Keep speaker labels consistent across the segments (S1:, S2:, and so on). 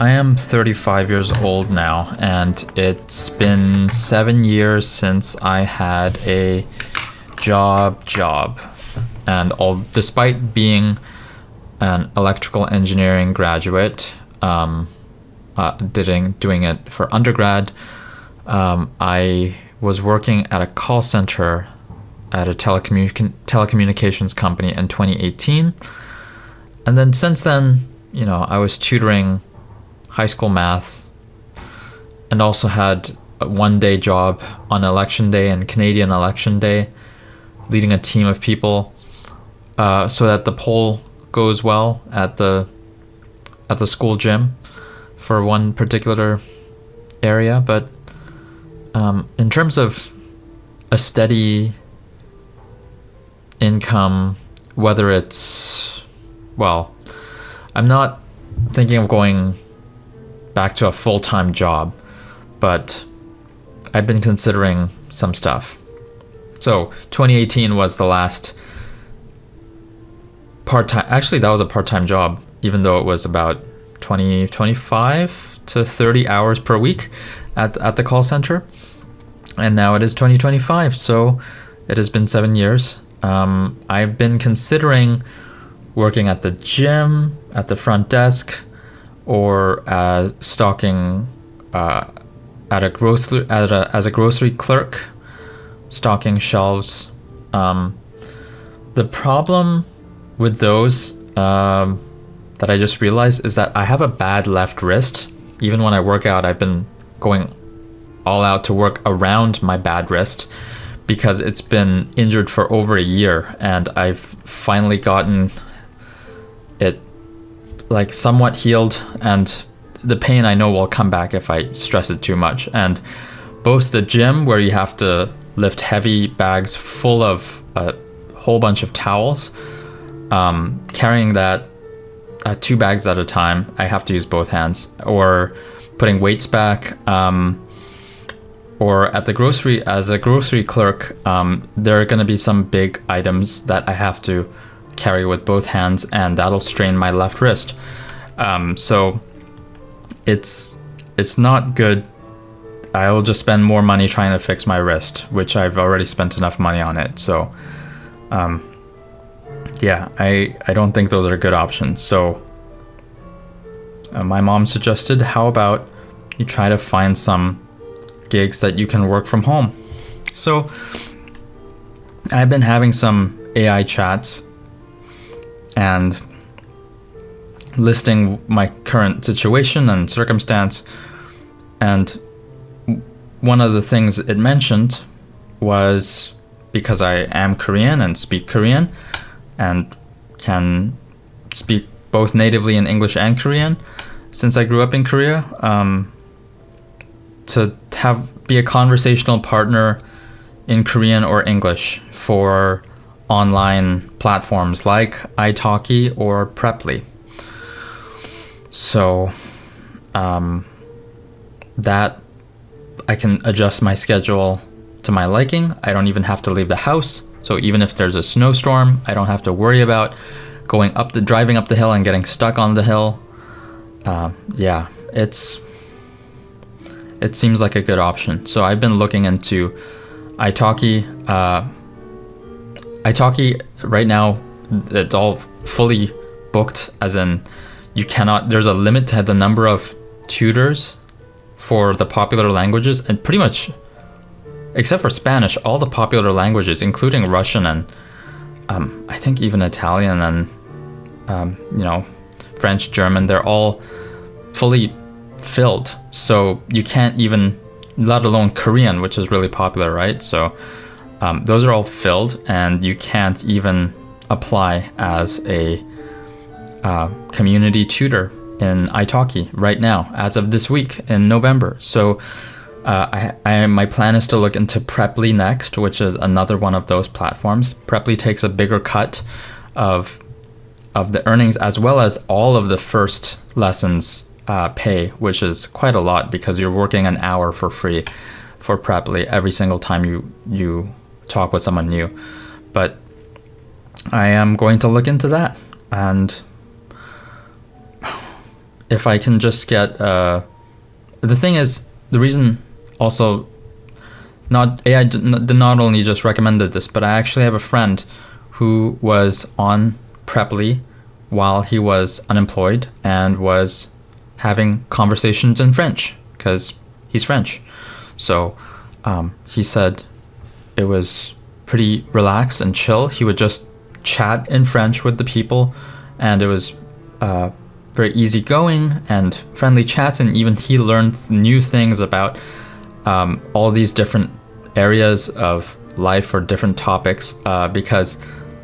S1: I am 35 years old now, and it's been 7 years since I had a job. And despite being an electrical engineering graduate, doing it for undergrad, I was working at a call center at a telecommunications company in 2018. And then since then, I was tutoring high school math and also had a one-day job on election day and Canadian election day, leading a team of people so that the poll goes well at the school gym for one particular area. But in terms of a steady income, whether it's, I'm not thinking of going back to a full-time job, but I've been considering some stuff. So 2018 was the last part-time, actually that was a part-time job, even though it was about 25 to 30 hours per week at the call center. And now it is 2025, so it has been 7 years. I've been considering working at the gym, at the front desk, or stocking as a grocery clerk, stocking shelves. The problem with those that I just realized is that I have a bad left wrist. Even when I work out, I've been going all out to work around my bad wrist because it's been injured for over a year, and I've finally gotten it like somewhat healed, and the pain I know will come back if I stress it too much. And both the gym, where you have to lift heavy bags full of a whole bunch of towels, carrying that 2 bags at a time, I have to use both hands, or putting weights back, or at the grocery, as a grocery clerk, there are going to be some big items that I have to carry with both hands, and that'll strain my left wrist. So it's not good. I'll just spend more money trying to fix my wrist, which I've already spent enough money on it. So I don't think those are good options. So my mom suggested, how about you try to find some gigs that you can work from home? So I've been having some AI chats and listing my current situation and circumstance. And one of the things it mentioned was, because I am Korean and speak Korean and can speak both natively in English and Korean since I grew up in Korea, to be a conversational partner in Korean or English for online platforms like italki or Preply. So that I can adjust my schedule to my liking. I don't even have to leave the house. So even if there's a snowstorm, I don't have to worry about driving up the hill and getting stuck on the hill. It seems like a good option. So I've been looking into italki. Italki right now, it's all fully booked, as in there's a limit to the number of tutors for the popular languages, and pretty much, except for Spanish, all the popular languages, including Russian and I think even Italian and French, German, they're all fully filled. So you can't even, let alone Korean, which is really popular, right? So those are all filled, and you can't even apply as a community tutor in italki right now, as of this week in November. So my plan is to look into Preply next, which is another one of those platforms. Preply takes a bigger cut of the earnings, as well as all of the first lessons pay, which is quite a lot because you're working an hour for free for Preply every single time you talk with someone new. But I am going to look into that, and if I can just get the thing is, the reason also, not AI did not only just recommended this, but I actually have a friend who was on Preply while he was unemployed and was having conversations in French because he's French. So he said it was pretty relaxed and chill. He would just chat in French with the people, and it was very easygoing and friendly chats. And even he learned new things about all these different areas of life or different topics because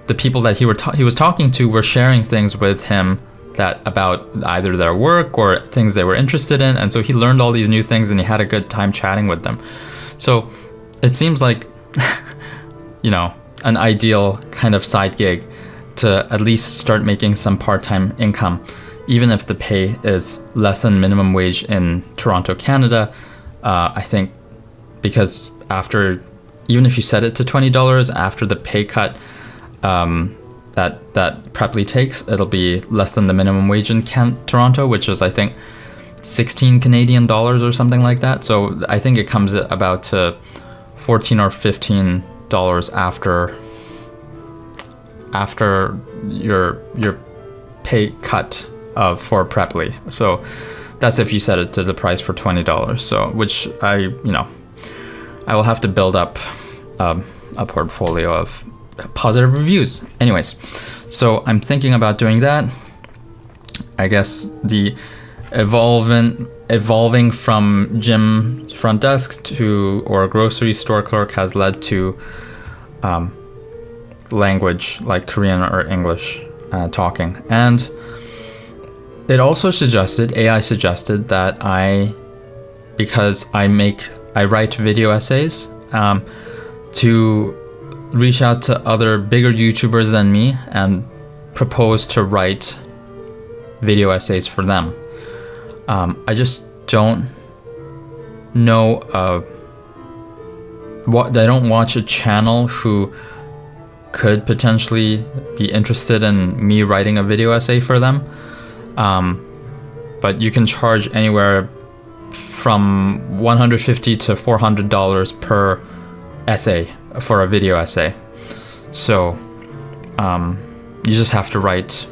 S1: the people that he was talking to were sharing things with him that about either their work or things they were interested in, and so he learned all these new things and he had a good time chatting with them. So it seems like an ideal kind of side gig to at least start making some part-time income, even if the pay is less than minimum wage in Toronto, Canada. I think because even if you set it to $20 after the pay cut that Preply takes, it'll be less than the minimum wage in Toronto, which is I think 16 Canadian dollars or something like that. So I think it comes about to $14 or $15 after your pay cut for Preply. So that's if you set it to the price for $20. So which I will have to build up a portfolio of positive reviews. Anyways, so I'm thinking about doing that. I guess the evolving from gym front desk or grocery store clerk has led to language like Korean or English talking. And it also AI suggested that because I write video essays, to reach out to other bigger YouTubers than me and propose to write video essays for them. I just don't know I don't watch a channel who could potentially be interested in me writing a video essay for them. But you can charge anywhere from $150 to $400 per essay for a video essay. So you just have to write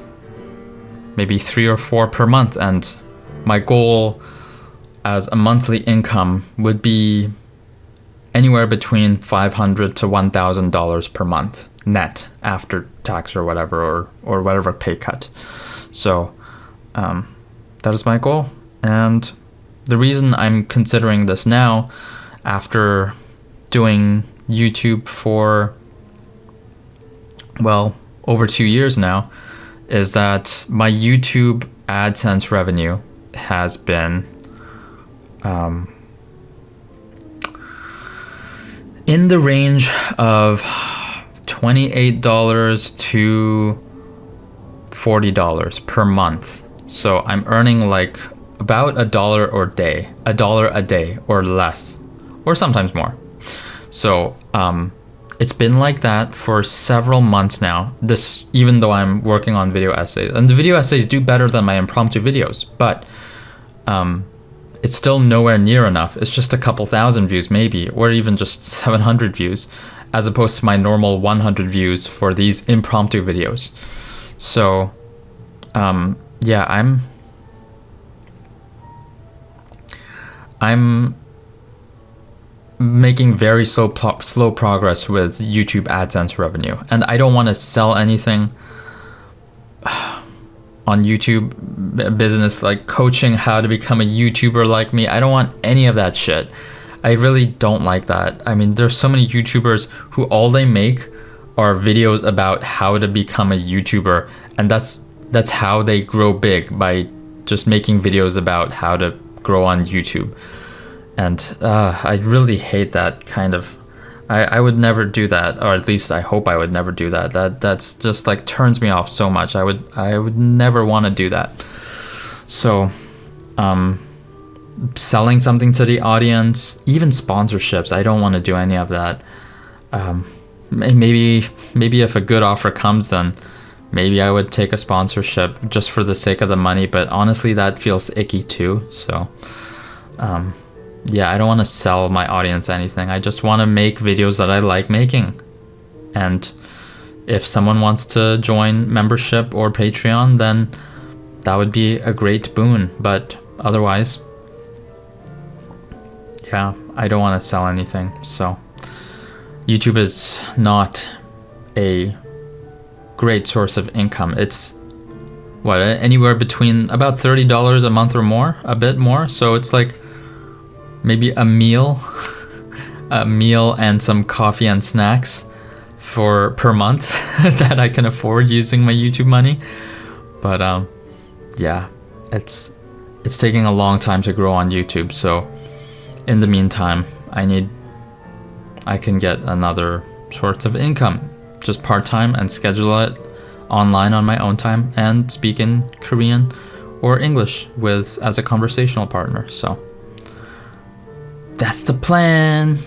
S1: maybe 3 or 4 per month, and my goal as a monthly income would be anywhere between $500 to $1,000 per month net after tax or whatever, or whatever pay cut. So that is my goal. And the reason I'm considering this now, after doing YouTube for, over 2 years now, is that my YouTube AdSense revenue has been in the range of $28 to $40 per month. So I'm earning like about $1 a day or less, or sometimes more. So it's been like that for several months now, even though I'm working on video essays. And the video essays do better than my impromptu videos, but it's still nowhere near enough. It's just a couple thousand views maybe, or even just 700 views, as opposed to my normal 100 views for these impromptu videos. So yeah, I'm making very slow progress with YouTube AdSense revenue, and I don't want to sell anything on YouTube business, like coaching how to become a YouTuber like me. I don't want any of that shit. I really don't like that. I mean, there's so many YouTubers who all they make are videos about how to become a YouTuber, and that's how they grow big, by just making videos about how to grow on YouTube. And I really hate that kind of. I would never do that, or at least I hope I would never do that. That's just like turns me off so much. I would never want to do that. So, selling something to the audience, even sponsorships, I don't want to do any of that. Maybe if a good offer comes, then maybe I would take a sponsorship just for the sake of the money, but honestly, that feels icky too. So, yeah, I don't want to sell my audience anything. I just want to make videos that I like making. And if someone wants to join membership or Patreon, then that would be a great boon. But otherwise, yeah, I don't want to sell anything. So YouTube is not a great source of income. It's anywhere between about $30 a month or more, a bit more. So it's like maybe a meal and some coffee and snacks per month that I can afford using my YouTube money. But yeah, it's taking a long time to grow on YouTube. So in the meantime, I can get another source of income, just part-time, and schedule it online on my own time and speak in Korean or English as a conversational partner. So that's the plan.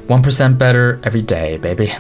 S1: 1% better every day, baby.